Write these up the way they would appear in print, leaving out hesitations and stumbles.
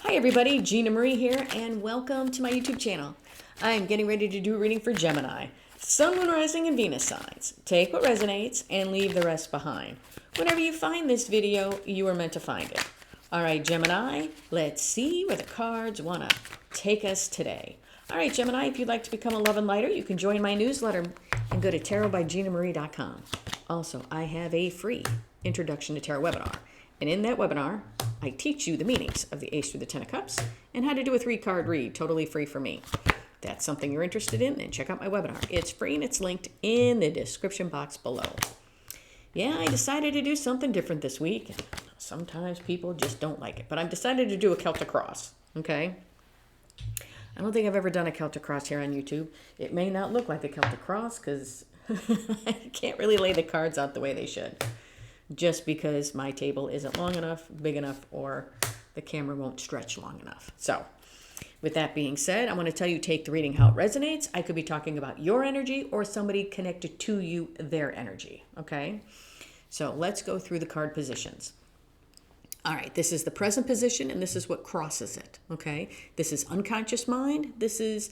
Hi everybody, Gina Marie here, and welcome to my YouTube channel. I'm getting ready to do a reading for Gemini. Sun, Moon, Rising, and Venus signs. Take what resonates and leave the rest behind. Whenever you find this video, you are meant to find it. All right, Gemini, let's see where the cards want to take us today. All right, Gemini, if you'd like to become a love and lighter, you can join my newsletter and go to tarotbyginamarie.com. Also, I have a free Introduction to Tarot webinar. And in that webinar, I teach you the meanings of the Ace through the Ten of Cups and how to do a 3-card read, totally free for me. If that's something you're interested in, then check out my webinar. It's free and it's linked in the description box below. Yeah, I decided to do something different this week. Sometimes people just don't like it, but I've decided to do a Celtic cross, okay? I don't think I've ever done a Celtic cross here on YouTube. It may not look like a Celtic cross because I can't really lay the cards out the way they should. Just because my table isn't long enough, big enough, or the camera won't stretch long enough. So with that being said, I want to tell you, take the reading how it resonates. I could be talking about your energy or somebody connected to you, their energy. Okay, so let's go through the card positions. All right, this is the present position, and this is what crosses it. Okay, this is unconscious mind. This is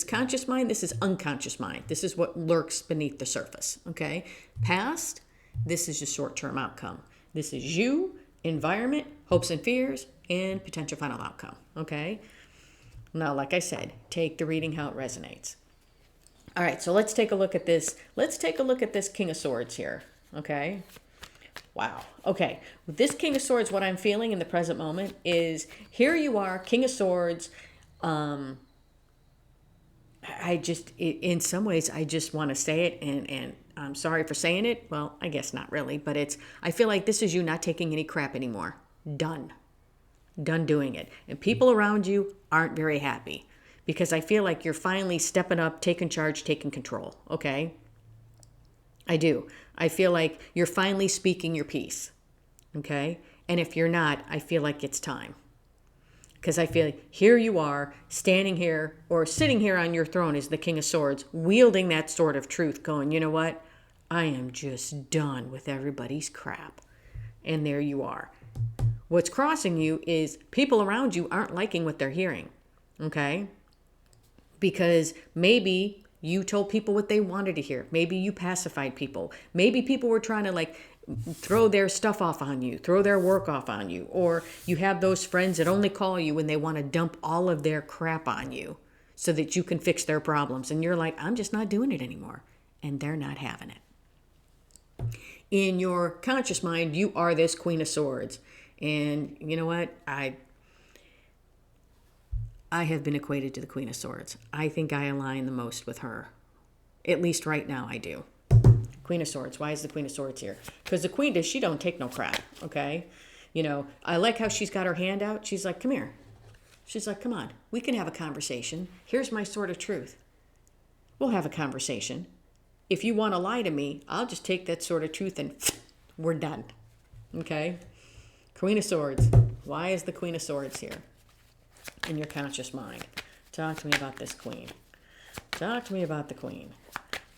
conscious mind. This is unconscious mind. This is what lurks beneath the surface. Okay, past. This is your short-term outcome. This is you, environment, hopes and fears, and potential final outcome. Okay? Now, like I said, take the reading how it resonates. All right, so let's take a look at this. Let's take a look at this King of Swords here. Okay? Wow. Okay. With this King of Swords, what I'm feeling in the present moment is here you are, King of Swords. In some ways, I just want to say it, and I'm sorry for saying it. Well, I guess not really, but I feel like this is you not taking any crap anymore. Done doing it. And people around you aren't very happy because I feel like you're finally stepping up, taking charge, taking control. Okay? I do. I feel like you're finally speaking your piece. Okay? And if you're not, I feel like it's time. Because I feel like here you are, standing here or sitting here on your throne as the King of Swords, wielding that sword of truth, going, you know what? I am just done with everybody's crap. And there you are. What's crossing you is people around you aren't liking what they're hearing. Okay? Because maybe you told people what they wanted to hear. Maybe you pacified people. Maybe people were trying to throw their stuff off on you, throw their work off on you, or you have those friends that only call you when they want to dump all of their crap on you so that you can fix their problems. And you're like, I'm just not doing it anymore. And they're not having it. In your conscious mind, you are this Queen of Swords. And you know what? I have been equated to the Queen of Swords. I think I align the most with her. At least right now I do. Queen of Swords. Why is the Queen of Swords here? Because the Queen, she don't take no crap, okay? You know, I like how she's got her hand out. She's like, come here. She's like, come on. We can have a conversation. Here's my sword of truth. We'll have a conversation. If you want to lie to me, I'll just take that sword of truth and we're done, okay? Queen of Swords. Why is the Queen of Swords here in your conscious mind? Talk to me about this Queen. Talk to me about the Queen,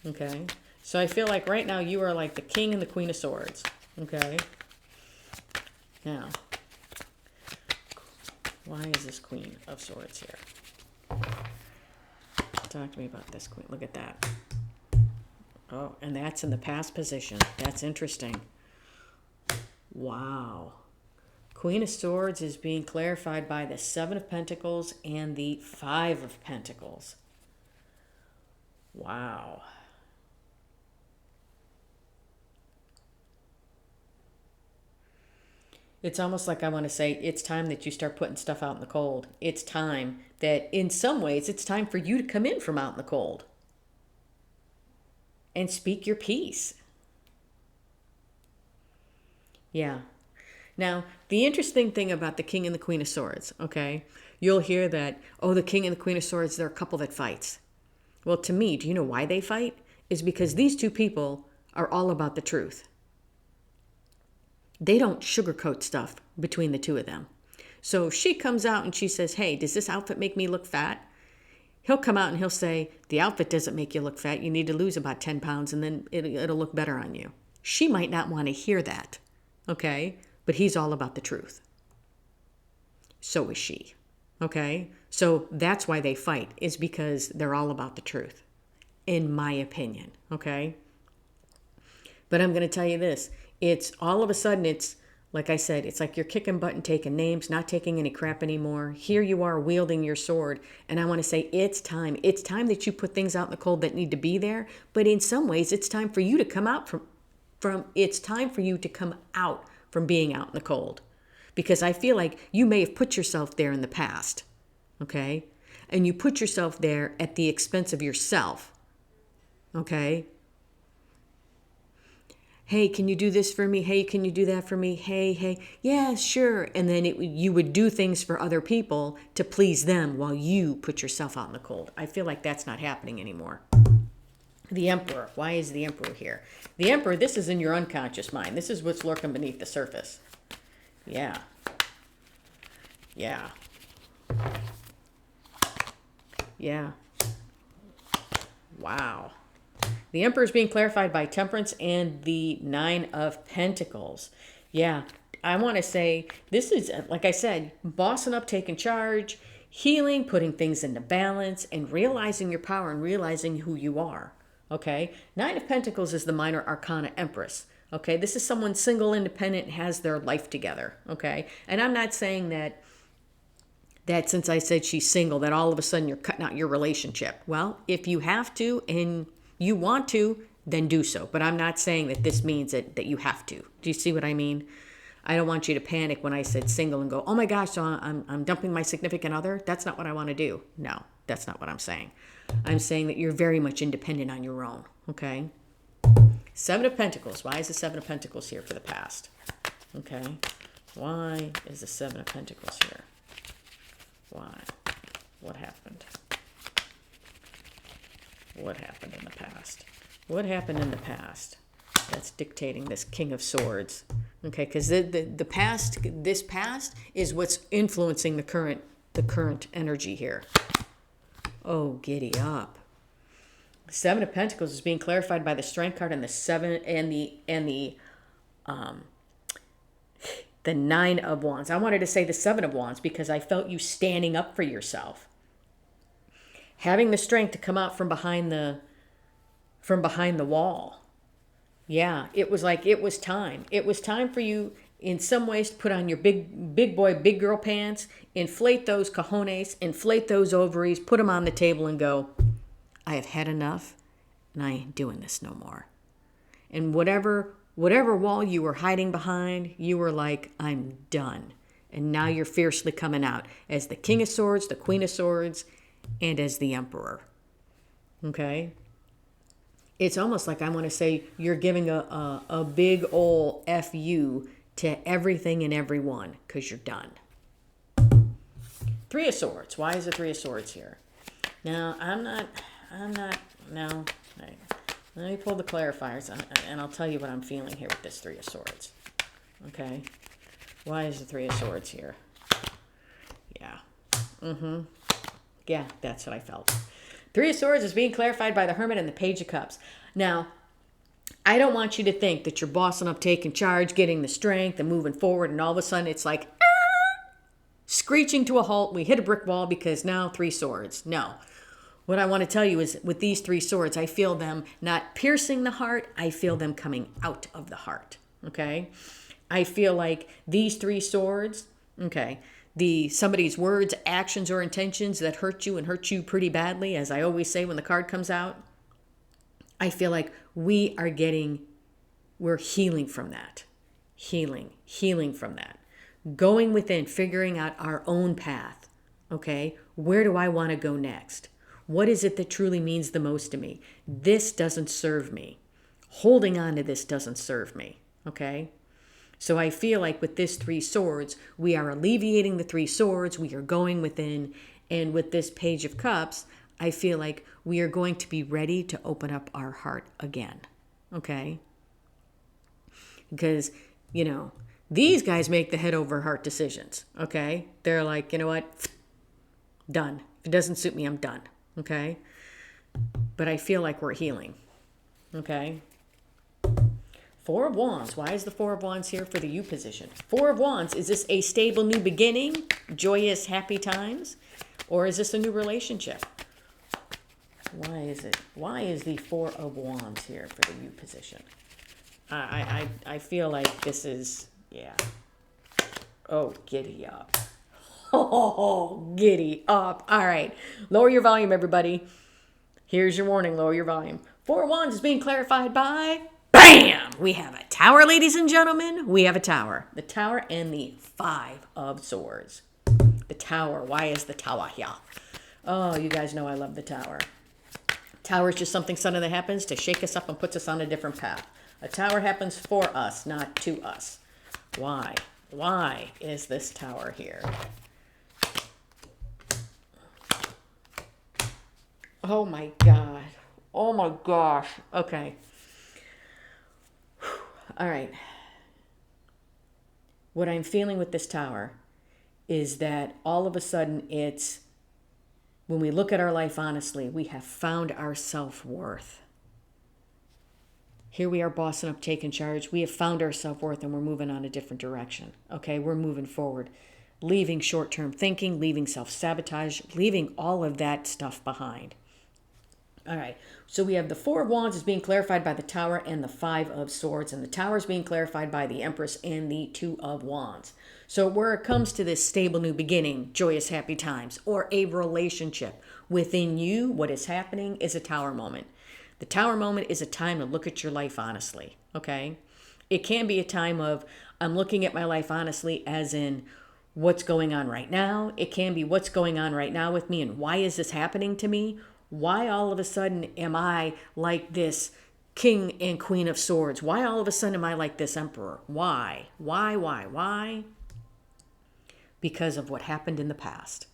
okay? So I feel like right now you are like the King and the Queen of Swords. Okay? Now, why is this Queen of Swords here? Talk to me about this Queen. Look at that. Oh, and that's in the past position. That's interesting. Wow. Queen of Swords is being clarified by the 7 of Pentacles and the 5 of Pentacles. Wow. It's almost like I want to say it's time that you start putting stuff out in the cold. It's time that in some ways it's time for you to come in from out in the cold and speak your piece. Yeah. Now, the interesting thing about the King and the Queen of Swords, okay, you'll hear that, oh, the King and the Queen of Swords, they're a couple that fights. Well, to me, do you know why they fight? Is because these two people are all about the truth. They don't sugarcoat stuff between the two of them. So she comes out and she says, hey, does this outfit make me look fat? He'll come out and he'll say, the outfit doesn't make you look fat. You need to lose about 10 pounds and then it'll look better on you. She might not want to hear that, okay? But he's all about the truth. So is she. Okay? So that's why they fight, is because they're all about the truth, in my opinion. Okay? But I'm going to tell you this. It's all of a sudden, it's like I said, it's like you're kicking butt and taking names, not taking any crap anymore. Here you are wielding your sword. And I want to say it's time. It's time that you put things out in the cold that need to be there. But in some ways, it's time for you to come out it's time for you to come out from being out in the cold. Because I feel like you may have put yourself there in the past. Okay? And you put yourself there at the expense of yourself. Okay? Hey, can you do this for me? Hey, can you do that for me? Hey, yeah, sure. And then you would do things for other people to please them while you put yourself out in the cold. I feel like that's not happening anymore. The Emperor. Why is the Emperor here? The Emperor, this is in your unconscious mind. This is what's lurking beneath the surface. Yeah. Yeah. Yeah. Wow. The Emperor is being clarified by Temperance and the Nine of Pentacles. Yeah, I want to say this is, like I said, bossing up, taking charge, healing, putting things into balance, and realizing your power and realizing who you are. Okay? Nine of Pentacles is the minor arcana Empress. Okay? This is someone single, independent, has their life together. Okay? And I'm not saying that since I said she's single, that all of a sudden you're cutting out your relationship. Well, if you have to and you want to, then do so. But I'm not saying that this means that you have to. Do you see what I mean? I don't want you to panic when I said single and go, oh my gosh, so I'm dumping my significant other. That's not what I want to do. No, that's not what I'm saying. I'm saying that you're very much independent on your own. Okay? Seven of Pentacles. Why is the Seven of Pentacles here for the past? Okay? Why is the Seven of Pentacles here? Why? What happened? What happened in the past? What happened in the past that's dictating this King of Swords? Okay, because the past, this past is what's influencing the current energy here. Oh, giddy up. Seven of Pentacles is being clarified by the Strength card and the seven and the Nine of Wands. I wanted to say the Seven of Wands because I felt you standing up for yourself. Having the strength to come out from behind the wall. Yeah, it was like it was time. It was time for you in some ways to put on your big boy, big girl pants, inflate those cojones, inflate those ovaries, put them on the table and go, I have had enough and I ain't doing this no more. And whatever wall you were hiding behind, you were like, I'm done. And now you're fiercely coming out as the King of Swords, the Queen of Swords, and as the Emperor. Okay? It's almost like I want to say you're giving a big ol' F-U to everything and everyone because you're done. Three of Swords. Why is the Three of Swords here? Now, I'm not, no. Right. Let me pull the clarifiers and I'll tell you what I'm feeling here with this Three of Swords. Okay? Why is the Three of Swords here? Yeah. Yeah, that's what I felt. Three of Swords is being clarified by the Hermit and the Page of Cups. Now, I don't want you to think that you're bossing up, taking charge, getting the strength, and moving forward, and all of a sudden it's like, screeching to a halt. We hit a brick wall because now Three Swords. No. What I want to tell you is with these Three Swords, I feel them not piercing the heart. I feel them coming out of the heart. Okay? I feel like these Three Swords, okay, somebody's words, actions, or intentions that hurt you and hurt you pretty badly, as I always say when the card comes out, I feel like we're healing from that. Healing from that. Going within, figuring out our own path. Okay? Where do I want to go next? What is it that truly means the most to me? This doesn't serve me. Holding on to this doesn't serve me. Okay? So I feel like with this Three Swords, we are alleviating the Three Swords. We are going within. And with this Page of Cups, I feel like we are going to be ready to open up our heart again. Okay? Because, these guys make the head over heart decisions. Okay? They're like, you know what? Done. If it doesn't suit me, I'm done. Okay? But I feel like we're healing. Okay? Four of Wands. Why is the Four of Wands here for the you position? Four of Wands. Is this a stable new beginning? Joyous, happy times? Or is this a new relationship? Why is it? Why is the Four of Wands here for the you position? I feel like this is, yeah. Oh, giddy up. Oh, giddy up. All right. Lower your volume, everybody. Here's your warning. Lower your volume. Four of Wands is being clarified by... BAM! We have a tower, ladies and gentlemen. We have a tower. The tower and the Five of Swords. The tower. Why is the tower here? Oh, you guys know I love the tower. Tower is just something sudden that happens to shake us up and puts us on a different path. A tower happens for us, not to us. Why? Why is this tower here? Oh my God. Oh my gosh. Okay. All right. What I'm feeling with this tower is that all of a sudden it's, when we look at our life honestly, we have found our self-worth. Here we are bossing up, taking charge. We have found our self-worth and we're moving on a different direction. Okay, we're moving forward. Leaving short-term thinking, leaving self-sabotage, leaving all of that stuff behind. All right, so we have the Four of Wands is being clarified by the Tower and the Five of Swords. And the Tower is being clarified by the Empress and the Two of Wands. So where it comes to this stable new beginning, joyous, happy times, or a relationship within you, what is happening is a Tower moment. The Tower moment is a time to look at your life honestly, okay? It can be a time of, I'm looking at my life honestly as in what's going on right now. It can be what's going on right now with me and why is this happening to me? Why all of a sudden am I like this King and Queen of Swords? Why all of a sudden am I like this Emperor? Why? Why? Because of what happened in the past.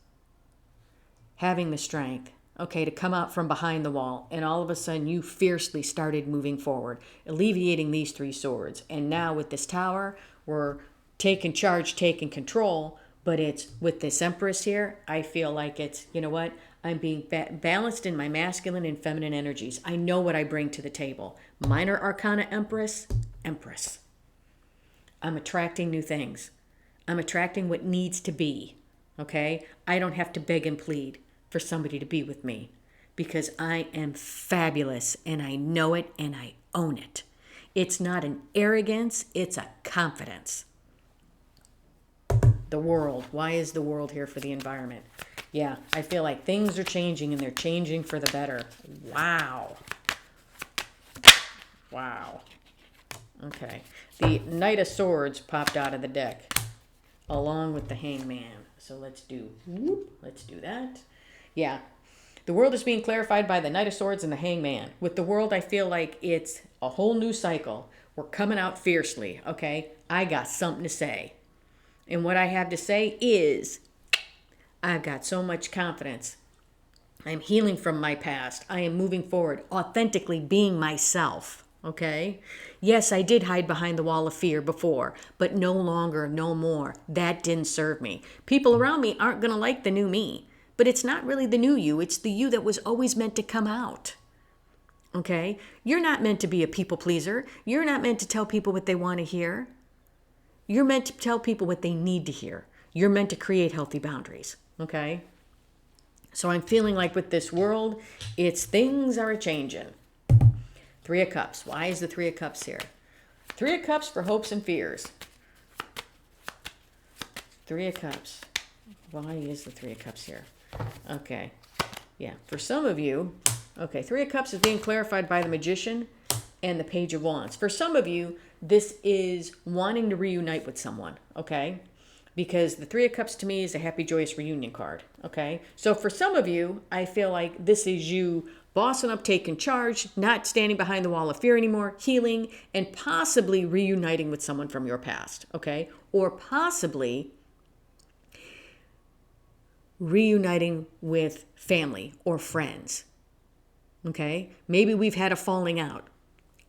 Having the strength, okay, to come out from behind the wall, and all of a sudden you fiercely started moving forward, alleviating these three swords. And now with this Tower, we're taking charge, taking control, but it's with this Empress here, I feel like it's, you know what? I'm being balanced in my masculine and feminine energies. I know what I bring to the table. Minor Arcana Empress. I'm attracting new things. I'm attracting what needs to be, okay? I don't have to beg and plead for somebody to be with me because I am fabulous and I know it and I own it. It's not an arrogance, it's a confidence. The world. Why is the world here for the environment? Yeah, I feel like things are changing and they're changing for the better. Wow. Okay. The Knight of Swords popped out of the deck along with the Hangman. So let's do that. Yeah. The world is being clarified by the Knight of Swords and the Hangman. With the world, I feel like it's a whole new cycle. We're coming out fiercely, okay? I got something to say. And what I have to say is, I've got so much confidence. I'm healing from my past. I am moving forward, authentically being myself, okay? Yes, I did hide behind the wall of fear before, but no longer, no more. That didn't serve me. People around me aren't going to like the new me, but it's not really the new you. It's the you that was always meant to come out, okay? You're not meant to be a people pleaser. You're not meant to tell people what they want to hear. You're meant to tell people what they need to hear. You're meant to create healthy boundaries, okay? So I'm feeling like with this world, it's things are a-changing. Three of Cups. Why is the Three of Cups here? Three of Cups for hopes and fears. Three of Cups. Why is the Three of Cups here? Okay. Yeah, for some of you, okay, Three of Cups is being clarified by the Magician and the Page of Wands. For some of you, this is wanting to reunite with someone, okay? Because the Three of Cups to me is a happy, joyous reunion card, okay? So for some of you, I feel like this is you bossing up, taking charge, not standing behind the wall of fear anymore, healing, and possibly reuniting with someone from your past, okay? Or possibly reuniting with family or friends, okay? Maybe we've had a falling out.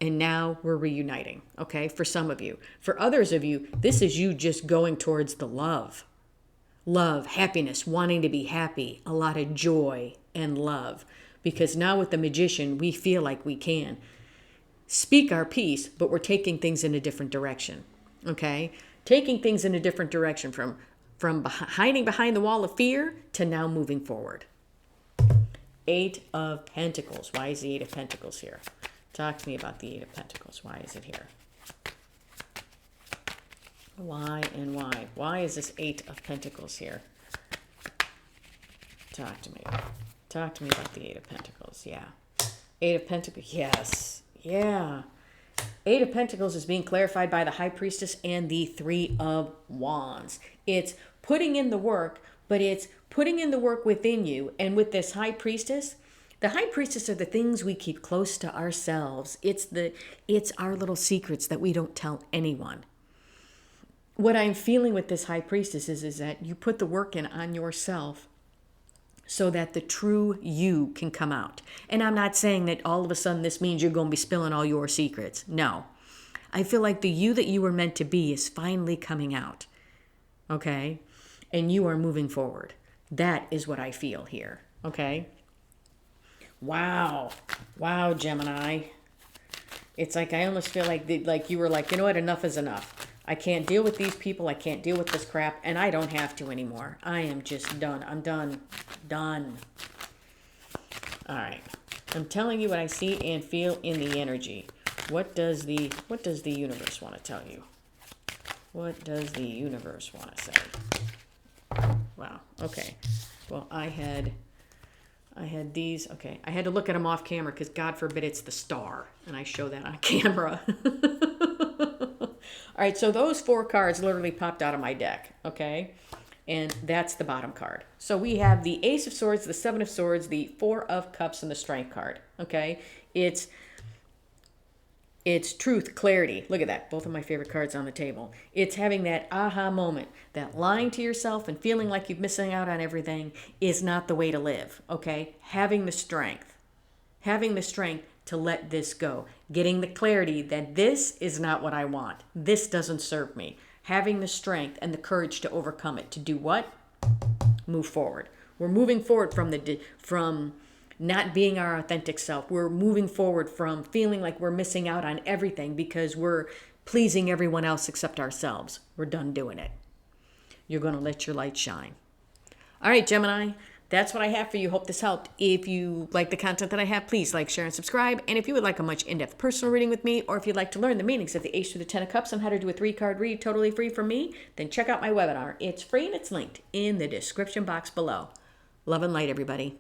And now we're reuniting, okay, for some of you. For others of you, this is you just going towards the love. Love, happiness, wanting to be happy, a lot of joy and love. Because now with the Magician, we feel like we can. speak our piece, but we're taking things in a different direction. Okay? Taking things in a different direction from hiding behind the wall of fear to now moving forward. Eight of Pentacles. Why is the Eight of Pentacles here? Talk to me about the Eight of Pentacles. Why is it here? Why and why? Why is this Eight of Pentacles here? Talk to me. Talk to me about the Eight of Pentacles. Yeah. Eight of Pentacles. Yes. Yeah. Eight of Pentacles is being clarified by the High Priestess and the Three of Wands. It's putting in the work, but it's putting in the work within you. And with this High Priestess, the High Priestess are the things we keep close to ourselves. It's our little secrets that we don't tell anyone. What I'm feeling with this High Priestess is that you put the work in on yourself so that the true you can come out. And I'm not saying that all of a sudden this means you're going to be spilling all your secrets. No. I feel like the you that you were meant to be is finally coming out. Okay? And you are moving forward. That is what I feel here. Okay? Wow. Wow, Gemini. It's like I almost feel like you were like, you know what, enough is enough. I can't deal with these people. I can't deal with this crap. And I don't have to anymore. I am just done. I'm done. Done. All right. I'm telling you what I see and feel in the energy. What does the universe want to tell you? What does the universe want to say? Wow. Okay. Well, I had these. Okay. I had to look at them off camera because God forbid it's the star. And I show that on camera. All right, so those 4 cards literally popped out of my deck, okay? And that's the bottom card. So we have the Ace of Swords, the Seven of Swords, the Four of Cups, and the Strength card, okay? It's truth, clarity. Look at that. Both of my favorite cards on the table. It's having that aha moment, that lying to yourself and feeling like you're missing out on everything is not the way to live, okay? Having the strength to let this go. Getting the clarity that this is not what I want. This doesn't serve me. Having the strength and the courage to overcome it. To do what? Move forward. We're moving forward from not being our authentic self. We're moving forward from feeling like we're missing out on everything because we're pleasing everyone else except ourselves. We're done doing it. You're going to let your light shine. All right, Gemini. That's what I have for you. Hope this helped. If you like the content that I have, please like, share, and subscribe. And if you would like a much in-depth personal reading with me, or if you'd like to learn the meanings of the Ace through the Ten of Cups and how to do a 3-card read totally free from me, then check out my webinar. It's free and it's linked in the description box below. Love and light, everybody.